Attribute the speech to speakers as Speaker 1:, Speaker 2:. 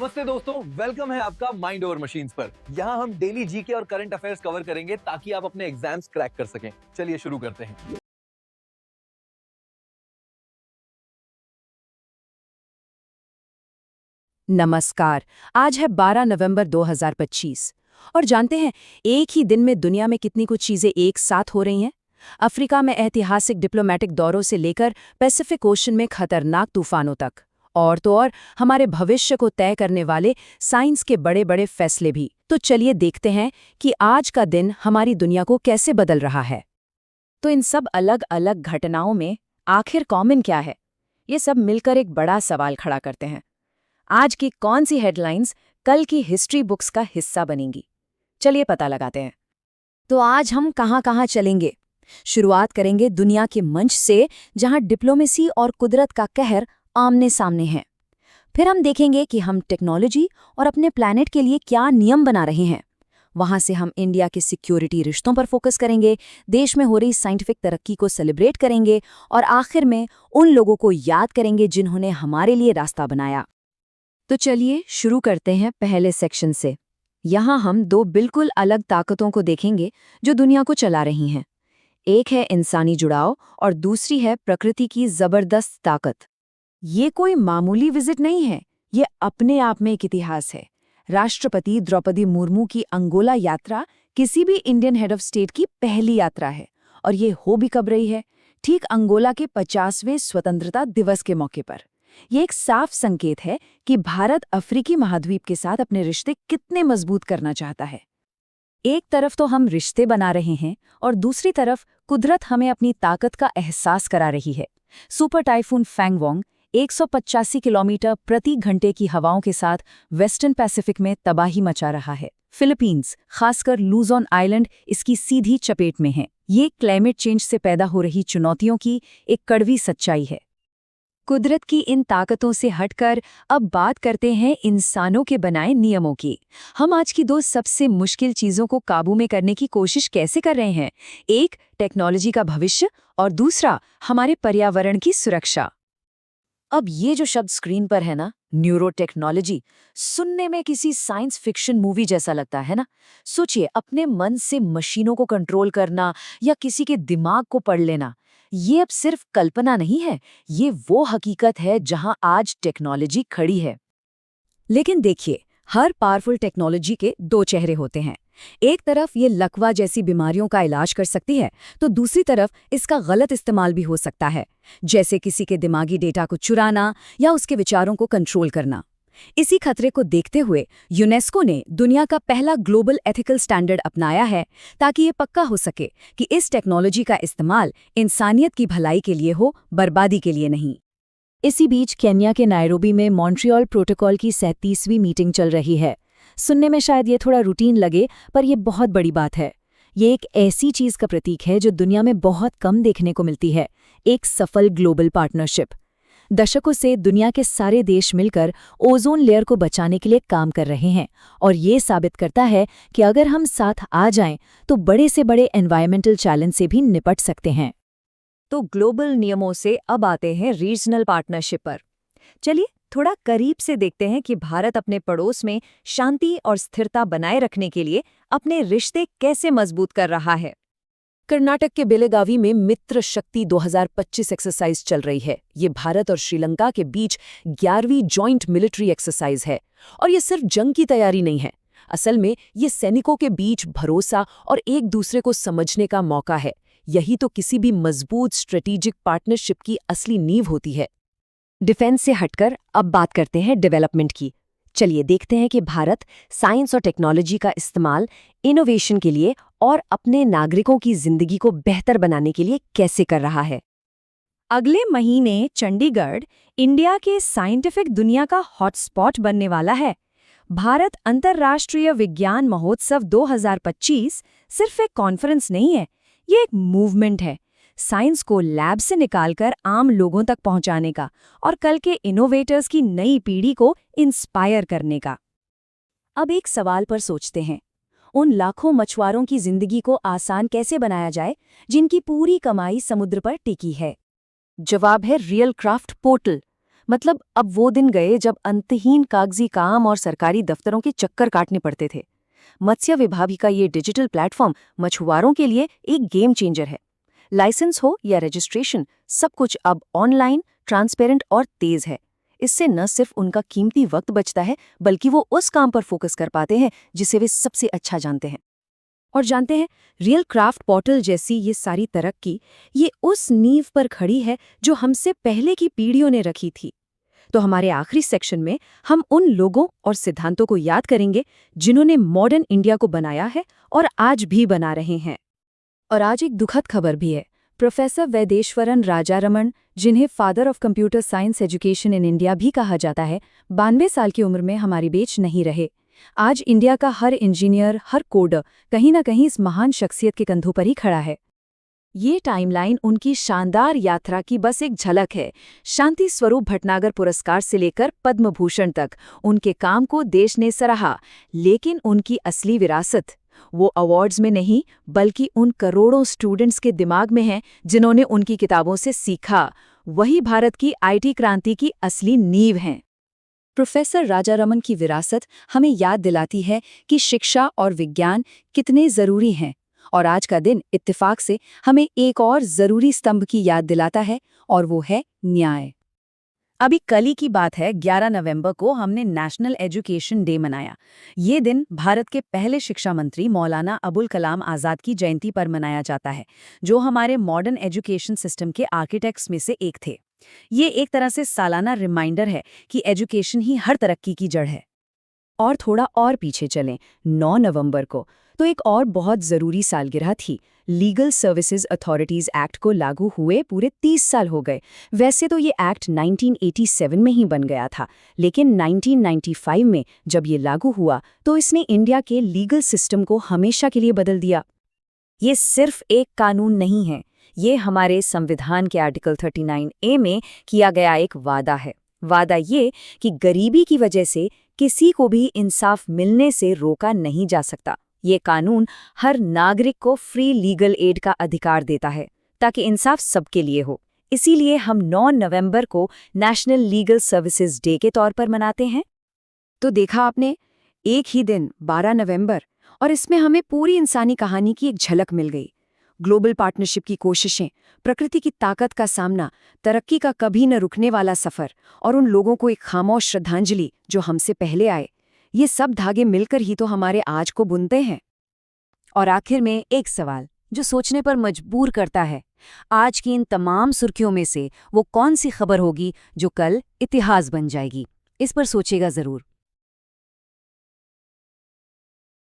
Speaker 1: नमस्ते दोस्तों, वेलकम है आपका माइंड ओवर मशीन्स पर। यहाँ हम डेली जीके और करंट अफेयर्स कवर करेंगे ताकि आप अपने एग्जाम्स क्रैक कर सकें। चलिए शुरू करते हैं।
Speaker 2: नमस्कार। आज है 12 नवंबर 2025 और जानते हैं एक ही दिन में दुनिया में कितनी कुछ चीजें एक साथ हो रही हैं। अफ्रीका में ऐतिहासिक डिप्लोमेटिक दौरों से लेकर पैसिफिक ओशन में खतरनाक तूफानों तक, और तो और हमारे भविष्य को तय करने वाले साइंस के बड़े बड़े फैसले भी। तो चलिए देखते हैं कि आज का दिन हमारी दुनिया को कैसे बदल रहा है। तो इन सब अलग अलग घटनाओं में आखिर कॉमन क्या है? ये सब मिलकर एक बड़ा सवाल खड़ा करते हैं। आज की कौन सी हेडलाइंस कल की हिस्ट्री बुक्स का हिस्सा बनेंगी? चलिए पता लगाते हैं। तो आज हम कहां चलेंगे? शुरुआत करेंगे दुनिया के मंच से, जहां डिप्लोमेसी और कुदरत का कहर आमने सामने है। फिर हम देखेंगे कि हम टेक्नोलॉजी और अपने प्लैनेट के लिए क्या नियम बना रहे हैं। वहां से हम इंडिया के सिक्योरिटी रिश्तों पर फोकस करेंगे, देश में हो रही साइंटिफिक तरक्की को सेलिब्रेट करेंगे और आखिर में उन लोगों को याद करेंगे जिन्होंने हमारे लिए रास्ता बनाया। तो चलिए शुरू करते हैं पहले सेक्शन से। यहाँ हम दो बिल्कुल अलग ताकतों को देखेंगे जो दुनिया को चला रही हैं। एक है इंसानी जुड़ाव और दूसरी है प्रकृति की जबरदस्त ताकत। ये कोई मामूली विजिट नहीं है, ये अपने आप में एक इतिहास है। राष्ट्रपति द्रौपदी मुर्मू की अंगोला यात्रा किसी भी इंडियन हेड ऑफ स्टेट की पहली यात्रा है, और ये हो भी कब रही है? ठीक अंगोला के 50वें स्वतंत्रता दिवस के मौके पर। ये एक साफ संकेत है कि भारत अफ्रीकी महाद्वीप के साथ अपने रिश्ते कितने मजबूत करना चाहता है। एक तरफ तो हम रिश्ते बना रहे हैं और दूसरी तरफ कुदरत हमें अपनी ताकत का एहसास करा रही है। सुपर टाइफून फैंगवोंग 185 किलोमीटर प्रति घंटे की हवाओं के साथ वेस्टर्न पैसिफिक में तबाही मचा रहा है। फिलीपींस, खासकर लूजोन आइलैंड, इसकी सीधी चपेट में है। ये क्लाइमेट चेंज से पैदा हो रही चुनौतियों की एक कड़वी सच्चाई है। कुदरत की इन ताकतों से हटकर अब बात करते हैं इंसानों के बनाए नियमों की। हम आज की दो सबसे मुश्किल चीजों को काबू में करने की कोशिश कैसे कर रहे हैं? एक, टेक्नोलॉजी का भविष्य, और दूसरा, हमारे पर्यावरण की सुरक्षा। अब ये जो शब्द स्क्रीन पर है ना, न्यूरो टेक्नोलॉजी, सुनने में किसी साइंस फिक्शन मूवी जैसा लगता है ना। सोचिए, अपने मन से मशीनों को कंट्रोल करना या किसी के दिमाग को पढ़ लेना। ये अब सिर्फ कल्पना नहीं है, ये वो हकीकत है जहां आज टेक्नोलॉजी खड़ी है। लेकिन देखिए, हर पावरफुल टेक्नोलॉजी के दो चेहरे होते हैं। एक तरफ ये लकवा जैसी बीमारियों का इलाज कर सकती है, तो दूसरी तरफ इसका गलत इस्तेमाल भी हो सकता है, जैसे किसी के दिमागी डेटा को चुराना या उसके विचारों को कंट्रोल करना। इसी खतरे को देखते हुए यूनेस्को ने दुनिया का पहला ग्लोबल एथिकल स्टैंडर्ड अपनाया है, ताकि ये पक्का हो सके कि इस टेक्नोलॉजी का इस्तेमाल इंसानियत की भलाई के लिए हो, बर्बादी के लिए नहीं। इसी बीच केन्या के नायरोबी में मॉन्ट्रियल प्रोटोकॉल की 37वीं मीटिंग चल रही है। सुनने में शायद ये थोड़ा रूटीन लगे, पर यह बहुत बड़ी बात है। ये एक ऐसी चीज का प्रतीक है जो दुनिया में बहुत कम देखने को मिलती है, एक सफल ग्लोबल पार्टनरशिप। दशकों से दुनिया के सारे देश मिलकर ओजोन लेयर को बचाने के लिए काम कर रहे हैं, और ये साबित करता है कि अगर हम साथ आ जाएं तो बड़े से बड़े एनवायरमेंटल चैलेंज से भी निपट सकते हैं। तो ग्लोबल नियमों से अब आते हैं रीजनल पार्टनरशिप पर। चलिए थोड़ा करीब से देखते हैं कि भारत अपने पड़ोस में शांति और स्थिरता बनाए रखने के लिए अपने रिश्ते कैसे मजबूत कर रहा है। कर्नाटक के बेलगावी में मित्र शक्ति 2025 एक्सरसाइज चल रही है। ये भारत और श्रीलंका के बीच 11वीं जॉइंट मिलिट्री एक्सरसाइज है, और ये सिर्फ जंग की तैयारी नहीं है। असल में ये सैनिकों के बीच भरोसा और एक दूसरे को समझने का मौका है। यही तो किसी भी मजबूत स्ट्रेटेजिक पार्टनरशिप की असली नींव होती है। डिफेंस से हटकर अब बात करते हैं डेवलपमेंट की। चलिए देखते हैं कि भारत साइंस और टेक्नोलॉजी का इस्तेमाल इनोवेशन के लिए और अपने नागरिकों की जिंदगी को बेहतर बनाने के लिए कैसे कर रहा है। अगले महीने चंडीगढ़ इंडिया के साइंटिफिक दुनिया का हॉटस्पॉट बनने वाला है। भारत अंतर्राष्ट्रीय विज्ञान महोत्सव 2025 सिर्फ एक कॉन्फ्रेंस नहीं है, ये एक मूवमेंट है। साइंस को लैब से निकालकर आम लोगों तक पहुंचाने का, और कल के इनोवेटर्स की नई पीढ़ी को इंस्पायर करने का। अब एक सवाल पर सोचते हैं, उन लाखों मछुआरों की जिंदगी को आसान कैसे बनाया जाए जिनकी पूरी कमाई समुद्र पर टिकी है? जवाब है रियल क्राफ्ट पोर्टल। मतलब अब वो दिन गए जब अंतहीन कागजी काम और सरकारी दफ्तरों के चक्कर काटने पड़ते थे। मत्स्य विभाग का ये डिजिटल प्लेटफॉर्म मछुआरों के लिए एक गेम चेंजर है। लाइसेंस हो या रजिस्ट्रेशन, सब कुछ अब ऑनलाइन, ट्रांसपेरेंट और तेज है। इससे न सिर्फ उनका कीमती वक्त बचता है, बल्कि वो उस काम पर फोकस कर पाते हैं जिसे वे सबसे अच्छा जानते हैं। और जानते हैं, रियल क्राफ्ट पोर्टल जैसी ये सारी तरक्की, ये उस नींव पर खड़ी है जो हमसे पहले की पीढ़ियों ने रखी थी। तो हमारे आखिरी सेक्शन में हम उन लोगों और सिद्धांतों को याद करेंगे जिन्होंने मॉडर्न इंडिया को बनाया है और आज भी बना रहे हैं। और आज एक दुखद खबर भी है। प्रोफेसर वैदेश्वरन राजारमण, जिन्हें father of computer science education in India भी कहा जाता है, 92 साल की उम्र में हमारी बीच नहीं रहे। आज इंडिया का हर इंजीनियर, हर कोडर कहीं न कहीं इस महान शख्सियत के कंधों पर ही खड़ा है। ये टाइमलाइन उनकी शानदार यात्रा की बस एक झलक है। शांति स्वरूप भटनागर पुरस्कार से लेकर पद्म भूषण तक उनके काम को देश ने सराहा, लेकिन उनकी असली विरासत वो अवार्ड्स में नहीं, बल्कि उन करोड़ों स्टूडेंट्स के दिमाग में है जिन्होंने उनकी किताबों से सीखा। वही भारत की आईटी क्रांति की असली नींव हैं। प्रोफेसर राजारमण की विरासत हमें याद दिलाती है कि शिक्षा और विज्ञान कितने जरूरी हैं। और आज का दिन इत्तेफाक से हमें एक और जरूरी स्तंभ की याद दिलाता है, और वो है न्याय। अभी कल ही की बात है, 11 नवंबर को हमने नेशनल एजुकेशन डे मनाया। ये दिन भारत के पहले शिक्षा मंत्री मौलाना अबुल कलाम आज़ाद की जयंती पर मनाया जाता है, जो हमारे मॉडर्न एजुकेशन सिस्टम के आर्किटेक्ट्स में से एक थे। ये एक तरह से सालाना रिमाइंडर है कि एजुकेशन ही हर तरक्की की जड़ है। और थोड़ा और पीछे चलें, 9 नवंबर को तो एक और बहुत ज़रूरी सालगिरह थी। लीगल सर्विसेज अथॉरिटीज़ एक्ट को लागू हुए पूरे 30 साल हो गए। वैसे तो ये एक्ट 1987 में ही बन गया था, लेकिन 1995 में जब ये लागू हुआ तो इसने इंडिया के लीगल सिस्टम को हमेशा के लिए बदल दिया। ये सिर्फ एक कानून नहीं है, ये हमारे संविधान के आर्टिकल 39A में किया गया एक वादा है। वादा ये कि गरीबी की वजह से किसी को भी इंसाफ मिलने से रोका नहीं जा सकता। ये कानून हर नागरिक को फ्री लीगल एड का अधिकार देता है, ताकि इंसाफ सबके लिए हो। इसीलिए हम 9 नवंबर को नेशनल लीगल सर्विसेज डे के तौर पर मनाते हैं। तो देखा आपने, एक ही दिन 12 नवंबर, और इसमें हमें पूरी इंसानी कहानी की एक झलक मिल गई। ग्लोबल पार्टनरशिप की कोशिशें, प्रकृति की ताकत का सामना, तरक्की का कभी न रुकने वाला सफर, और उन लोगों को एक खामोश श्रद्धांजलि जो हमसे पहले आए। ये सब धागे मिलकर ही तो हमारे आज को बुनते हैं। और आखिर में एक सवाल जो सोचने पर मजबूर करता है, आज की इन तमाम सुर्खियों में से वो कौन सी खबर होगी जो कल इतिहास बन जाएगी? इस पर सोचेगा जरूर।